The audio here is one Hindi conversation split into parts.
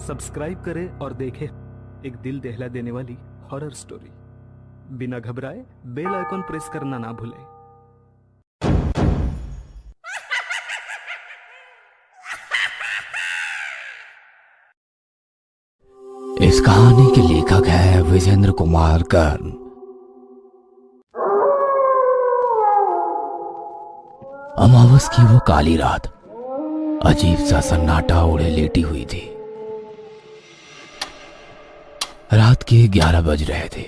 सब्सक्राइब करें और देखें एक दिल दहला देने वाली हॉरर स्टोरी। बिना घबराए बेल आइकॉन प्रेस करना ना भूलें। इस कहानी के लेखक है विजेंद्र कुमार कर्ण। अमावस की वो काली रात अजीब सा सन्नाटा ओढ़े लेटी हुई थी। रात के 11 बज रहे थे।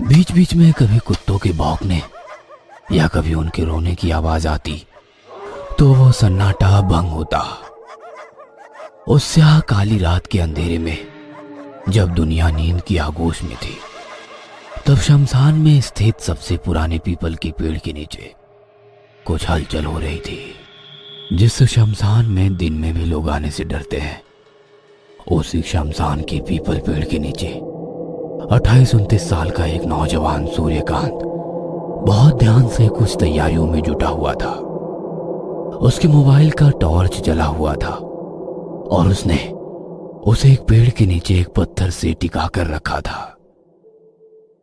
बीच बीच में कभी कुत्तों के भौंकने या कभी उनके रोने की आवाज आती तो वो सन्नाटा भंग होता। उस स्याह काली रात के अंधेरे में जब दुनिया नींद की आगोश में थी, तब शमशान में स्थित सबसे पुराने पीपल के पेड़ के नीचे कुछ हलचल हो रही थी। जिस शमशान में दिन में भी लोग आने से डरते हैं, उसी शमशान के पीपल पेड़ के नीचे 28-29 साल का एक नौजवान सूर्यकांत बहुत ध्यान से कुछ तैयारियों में जुटा हुआ था। उसके मोबाइल का टॉर्च जला हुआ था और उसने उसे एक पेड़ के नीचे एक पत्थर से टिका कर रखा था।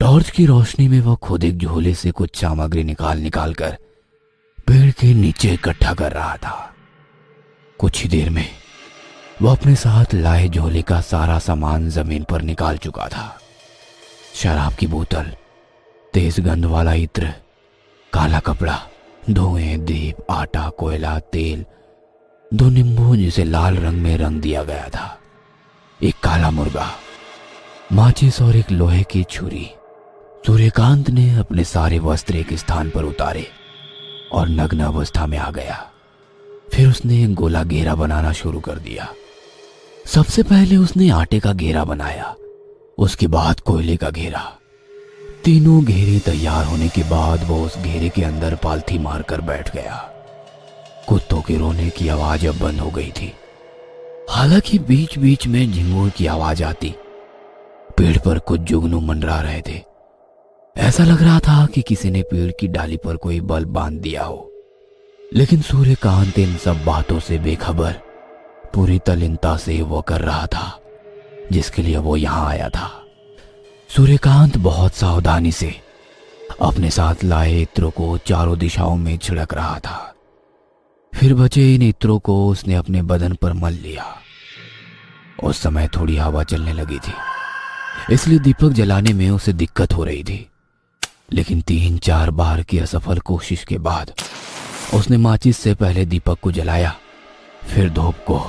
टॉर्च की रोशनी में वह खुद एक झोले से कुछ सामग्री निकाल कर पेड़ के नीचे इकट्ठा कर रहा था। कुछ ही देर में वह अपने साथ लाए झोले का सारा सामान जमीन पर निकाल चुका था। शराब की बोतल, तेज गंध वाला इत्र, काला कपड़ा, धुएं, दीप, आटा, कोयला, तेल, 2 नींबू जिसे लाल रंग में रंग दिया गया था, एक काला मुर्गा, माचिस और एक लोहे की छुरी। सूर्यकांत ने अपने सारे वस्त्र एक स्थान पर उतारे और नग्न अवस्था में आ गया। फिर उसने एक गोला घेरा बनाना शुरू कर दिया। सबसे पहले उसने आटे का घेरा बनाया, उसके बाद कोयले का घेरा। तीनों घेरे तैयार होने के बाद वो उस घेरे के अंदर पालथी मारकर बैठ गया। कुत्तों के रोने की आवाज अब बंद हो गई थी। हालांकि बीच बीच में झिंगुर की आवाज आती। पेड़ पर कुछ जुगनू मंडरा रहे थे। ऐसा लग रहा था कि किसी ने पेड़ की डाली पर कोई बल्ब बांध दिया हो। लेकिन सूर्यकांत इन सब बातों से बेखबर पूरी तल्लीनता से वो कर रहा था जिसके लिए वो यहां आया था। सूर्यकांत बहुत सावधानी से अपने साथ लाए इत्रों को चारों दिशाओं में छिड़क रहा था। फिर बचे इन इत्रों को उसने अपने बदन पर मल लिया। उस समय थोड़ी हवा चलने लगी थी, इसलिए दीपक जलाने में उसे दिक्कत हो रही थी। लेकिन 3-4 बार की असफल कोशिश के बाद उसने माचिस से पहले दीपक को जलाया, फिर धूप को।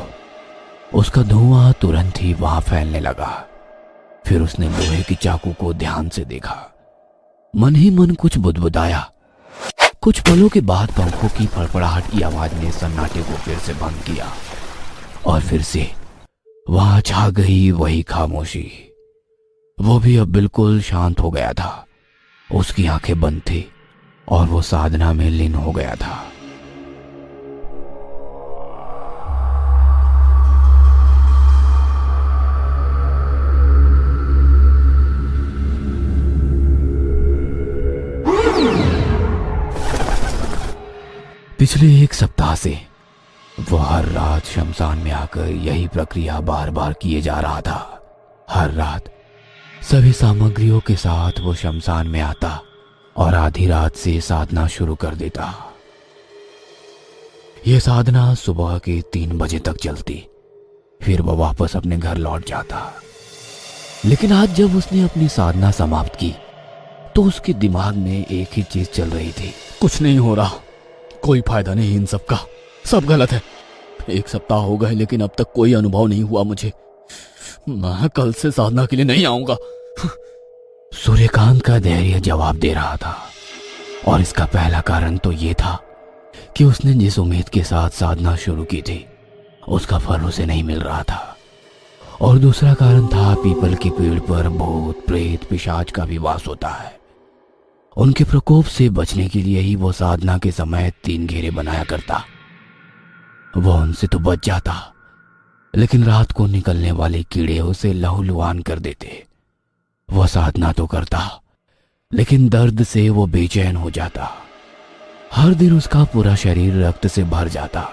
उसका धुआं तुरंत ही वहां फैलने लगा। फिर उसने लोहे की चाकू को ध्यान से देखा। मन ही मन कुछ बुदबुदाया। कुछ पलों के बाद पंखों की फड़फड़ाहट की आवाज ने सन्नाटे को फिर से भंग किया और फिर से वहां छा गई वही खामोशी। वो भी अब बिल्कुल शांत हो गया था। उसकी आंखें बंद थी और वो साधना में लीन हो गया था। पिछले 1 सप्ताह से वो हर रात शमशान में आकर यही प्रक्रिया बार बार किए जा रहा था। हर रात सभी सामग्रियों के साथ वो शमशान में आता और आधी रात से साधना शुरू कर देता। यह साधना सुबह के 3 बजे तक चलती। फिर वो वापस अपने घर लौट जाता। लेकिन आज जब उसने अपनी साधना समाप्त की तो उसके दिमाग में एक ही चीज चल रही थी। कुछ नहीं हो रहा, कोई फायदा नहीं इन सब का, सब गलत है। 1 सप्ताह हो गए लेकिन अब तक कोई अनुभव नहीं हुआ मुझे। मैं कल से साधना के लिए नहीं आऊंगा। सूर्यकांत का धैर्य जवाब दे रहा था और इसका पहला कारण तो ये था कि उसने जिस उम्मीद के साथ साधना शुरू की थी उसका फल उसे नहीं मिल रहा था। और दूसरा कारण था पीपल के पेड़ पर भूत, प्रेत, पिशाच का भी वास होता है। उनके प्रकोप से बचने के लिए ही वो साधना के समय 3 घेरे बनाया करता। वो उनसे तो बच जाता, लेकिन रात को निकलने वाले कीड़े उसे लहूलुहान कर देते। वो साधना तो करता, लेकिन दर्द से वो बेचैन हो जाता। हर दिन उसका पूरा शरीर रक्त से भर जाता।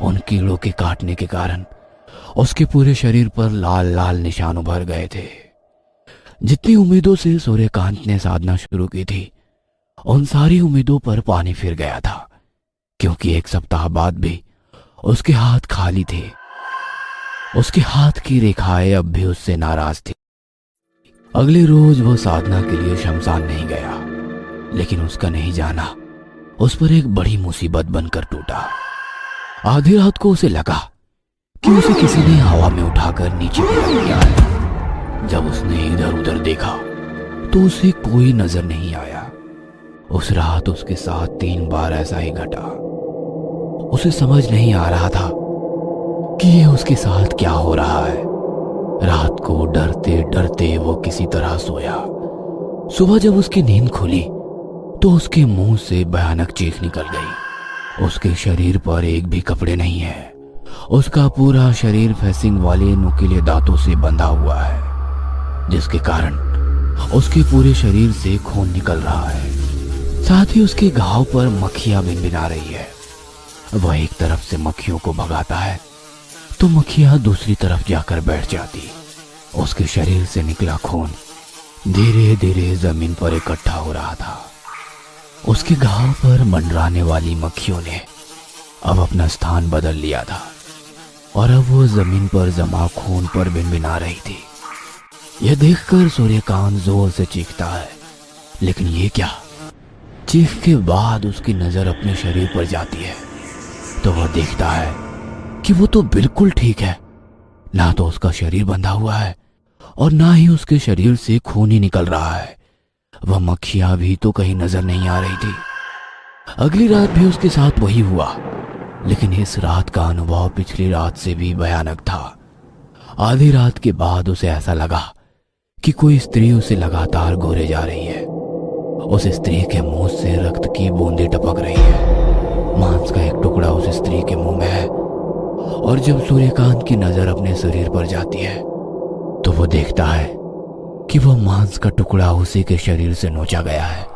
उन कीड़ों के काटने के कारण उसके पूरे शरीर पर लाल लाल निशान उभर गए थे। जितनी उम्मीदों से सूर्यकांत ने साधना शुरू की थी, उन सारी उम्मीदों पर पानी फिर गया था, क्योंकि एक सप्ताह बाद भी उसके हाथ खाली थे। उसके हाथ की रेखाएं अब भी उससे नाराज थी। अगले रोज वो साधना के लिए शमशान नहीं गया, लेकिन उसका नहीं जाना उस पर एक बड़ी मुसीबत बनकर टूटा। आधी रात को उसे लगा कि उसे किसी ने हवा में उठाकर नीचे गिरा दिया है। जब उसने इधर उधर देखा तो उसे कोई नजर नहीं आया। उस रात उसके साथ 3 बार ऐसा ही घटा। उसे समझ नहीं आ रहा था कि ये उसके साथ क्या हो रहा है। रात को डरते डरते वो किसी तरह सोया। सुबह जब उसकी नींद खुली तो उसके मुंह से भयानक चीख निकल गई। उसके शरीर पर एक भी कपड़े नहीं है। उसका पूरा शरीर फेसिंग वाले नुकीले दांतों से बंधा हुआ है, जिसके कारण उसके पूरे शरीर से खून निकल रहा है। साथ ही उसके घाव पर मक्खियां भिनभिना रही है। वह एक तरफ से मक्खियों को भगाता है तो मक्खियां दूसरी तरफ जाकर बैठ जाती। उसके शरीर से निकला खून धीरे धीरे जमीन पर इकट्ठा हो रहा था। उसके घाव पर मंडराने वाली मक्खियों ने अब अपना स्थान बदल लिया था और अब वो जमीन पर जमा खून पर भिनभिना रही थी। यह देखकर सूर्यकांत जोर से चीखता है, लेकिन ये क्या? चीख के बाद उसकी नजर अपने शरीर पर जाती है तो वह देखता है कि वो तो बिल्कुल ठीक है। ना तो उसका शरीर बंधा हुआ है और ना ही उसके शरीर से खून ही निकल रहा है। वह मक्खियां भी तो कहीं नजर नहीं आ रही थी। अगली रात भी उसके साथ वही हुआ, लेकिन इस रात का अनुभव पिछली रात से भी भयानक था। आधी रात के बाद उसे ऐसा लगा कि कोई स्त्री उसे लगातार गोरे जा रही है। उस स्त्री के मुंह से रक्त की बूंदें टपक रही है। मांस का एक टुकड़ा उस स्त्री के मुंह में है और जब सूर्यकांत की नजर अपने शरीर पर जाती है तो वो देखता है कि वह मांस का टुकड़ा उसी के शरीर से नोचा गया है,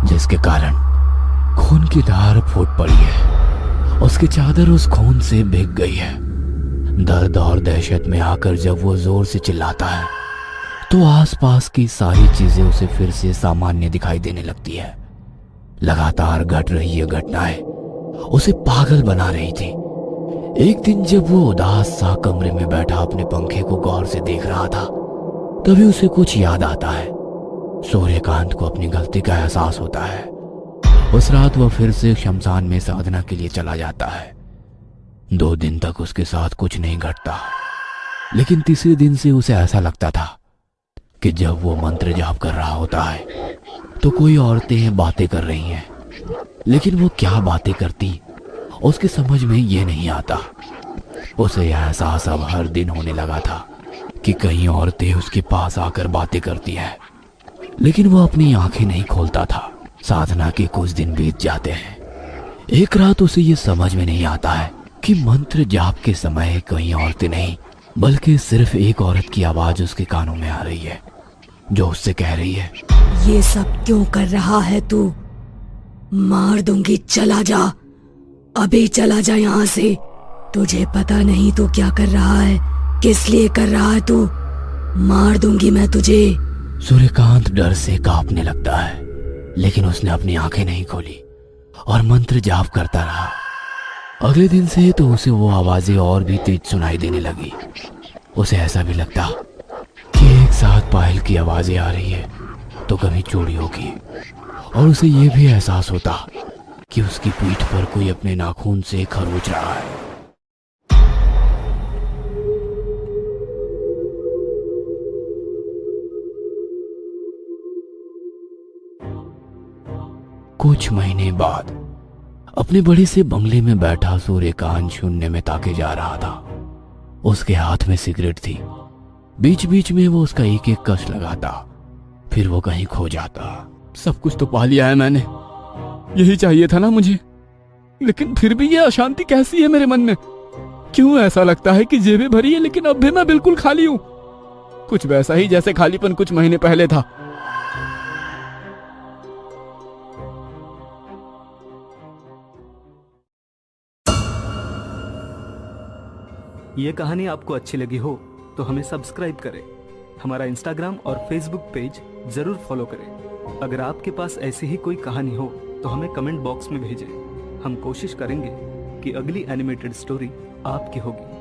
जिसके कारण खून की धार फूट पड़ी है। उसकी चादर उस खून से भीग गई है। दर्द और दहशत में आकर जब वो जोर से चिल्लाता है तो आसपास की सारी चीजें उसे फिर से सामान्य दिखाई देने लगती है। लगातार घट रही ये घटनाएं उसे पागल बना रही थी। एक दिन जब वो उदास सा कमरे में बैठा अपने पंखे को गौर से देख रहा था, तभी उसे कुछ याद आता है। सूर्यकांत को अपनी गलती का एहसास होता है। उस रात वह फिर से शमशान में साधना के लिए चला जाता है। 2 दिन तक उसके साथ कुछ नहीं घटता, लेकिन तीसरे दिन से उसे ऐसा लगता था कि जब वो मंत्र जाप कर रहा होता है तो कोई औरतें बातें कर रही हैं, लेकिन वो क्या बातें करती उसके समझ में ये नहीं आता। उसे यह एहसास अब हर दिन होने लगा था कि कई औरतें उसके पास आकर बातें करती हैं, लेकिन वो अपनी आंखें नहीं खोलता था। साधना के कुछ दिन बीत जाते हैं। एक रात उसे ये समझ में नहीं आता है कि मंत्र जाप के समय कई औरतें नहीं बल्कि सिर्फ एक औरत की आवाज उसके कानों में आ रही है, जो उससे कह रही है, ये सब क्यों कर रहा है तू? मार दूंगी, चला जा, अभी चला जा यहाँ से। तुझे पता नहीं तू क्या कर रहा है, किस लिए कर रहा है तू? मार दूंगी मैं तुझे। सूर्यकांत डर से कांपने लगता है, लेकिन उसने अपनी आंखें नहीं खोली और मंत्र जाप करता रहा। अगले दिन से तो उसे वो आवाजें और भी तेज सुनाई देने लगी। उसे ऐसा भी लगता कि एक साथ पायल की आवाजें आ रही है तो कभी चोरी होगी, और उसे ये भी एहसास होता कि उसकी पीठ पर कोई अपने नाखून से खरोच रहा है। कुछ महीने बाद अपने बड़े से बंगले में बैठा सूर्यकांत शून्य में ताके जा रहा था। उसके हाथ में सिगरेट थी। बीच बीच में वो उसका एक एक कश लगाता, फिर वो कहीं खो जाता। सब कुछ तो पा लिया है मैंने, यही चाहिए था ना मुझे, लेकिन फिर भी ये अशांति कैसी है मेरे मन में? क्यों ऐसा लगता है कि जेबें भरी है लेकिन अब भी मैं बिल्कुल खाली हूं? कुछ वैसा ही जैसे खालीपन कुछ महीने पहले था। ये कहानी आपको अच्छी लगी हो तो हमें सब्सक्राइब करें, हमारा इंस्टाग्राम और फेसबुक पेज जरूर फॉलो करें। अगर आपके पास ऐसी ही कोई कहानी हो तो हमें कमेंट बॉक्स में भेजें। हम कोशिश करेंगे कि अगली एनिमेटेड स्टोरी आपकी होगी।